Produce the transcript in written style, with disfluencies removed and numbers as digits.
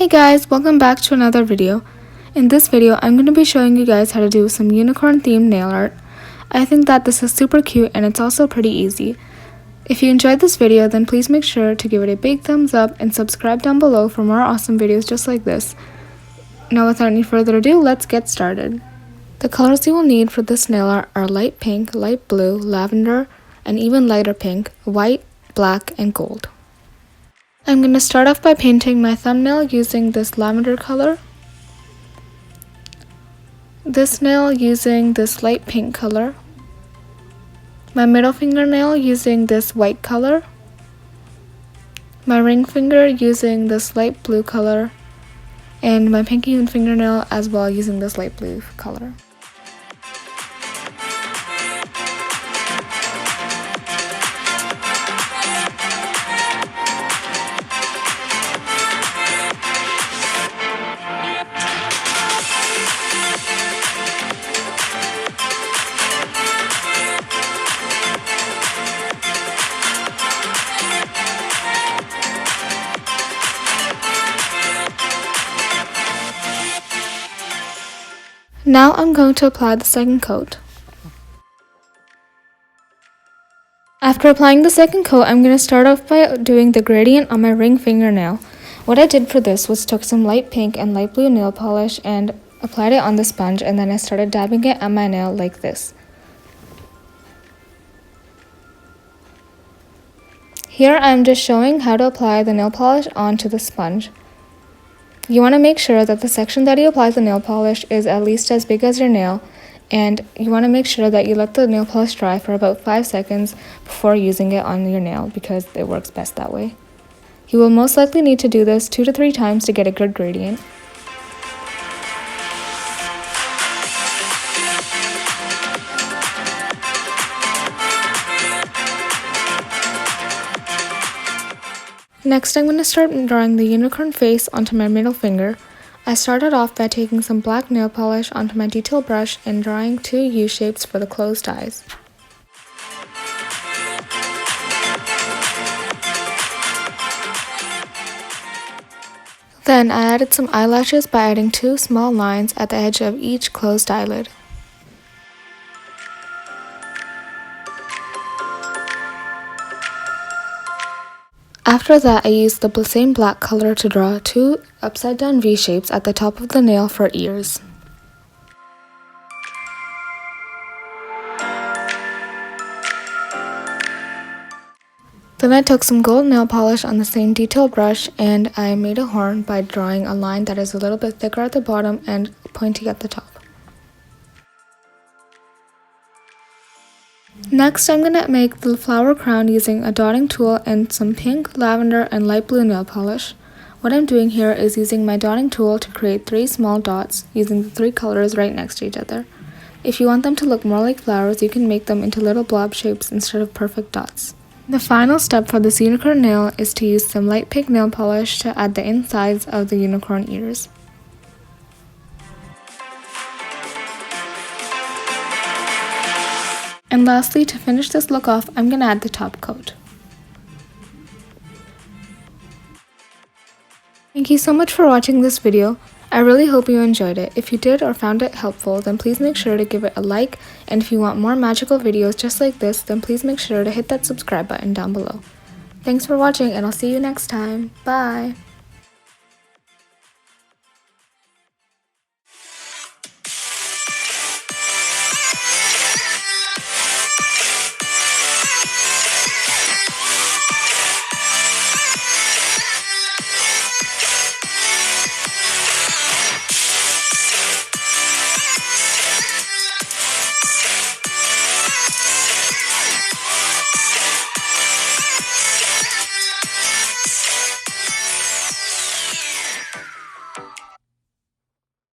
Hey guys, welcome back to another video. In this video, I'm going to be showing you guys how to do some unicorn themed nail art. I think that this is super cute and it's also pretty easy. If you enjoyed this video, then please make sure to give it a big thumbs up and subscribe down below for more awesome videos just like this. Now without any further ado, let's get started. The colors you will need for this nail art are light pink, light blue, lavender, and even lighter pink, white, black, and gold. I'm going to start off by painting my thumbnail using this lavender color, this nail using this light pink color, my middle fingernail using this white color, my ring finger using this light blue color, and my pinky fingernail as well using this light blue color. Now I'm going to apply the second coat. After applying the second coat, I'm going to start off by doing the gradient on my ring fingernail. What I did for this was took some light pink and light blue nail polish and applied it on the sponge, and then I started dabbing it on my nail like this. Here I'm just showing how to apply the nail polish onto the sponge. You want to make sure that the section that you apply the nail polish is at least as big as your nail, and you want to make sure that you let the nail polish dry for about 5 seconds before using it on your nail because it works best that way. You will most likely need to do this 2 to 3 times to get a good gradient. Next, I'm going to start drawing the unicorn face onto my middle finger. I started off by taking some black nail polish onto my detail brush and drawing 2 U-shapes for the closed eyes. Then I added some eyelashes by adding 2 small lines at the edge of each closed eyelid. After that, I used the same black color to draw 2 upside down V-shapes at the top of the nail for ears. Then I took some gold nail polish on the same detail brush and I made a horn by drawing a line that is a little bit thicker at the bottom and pointy at the top. Next, I'm going to make the flower crown using a dotting tool and some pink, lavender, and light blue nail polish. What I'm doing here is using my dotting tool to create 3 small dots using the 3 colors right next to each other. If you want them to look more like flowers, you can make them into little blob shapes instead of perfect dots. The final step for this unicorn nail is to use some light pink nail polish to add the insides of the unicorn ears. And lastly, to finish this look off, I'm going to add the top coat. Thank you so much for watching this video. I really hope you enjoyed it. If you did or found it helpful, then please make sure to give it a like, and if you want more magical videos just like this, then please make sure to hit that subscribe button down below. Thanks for watching, and I'll see you next time. Bye!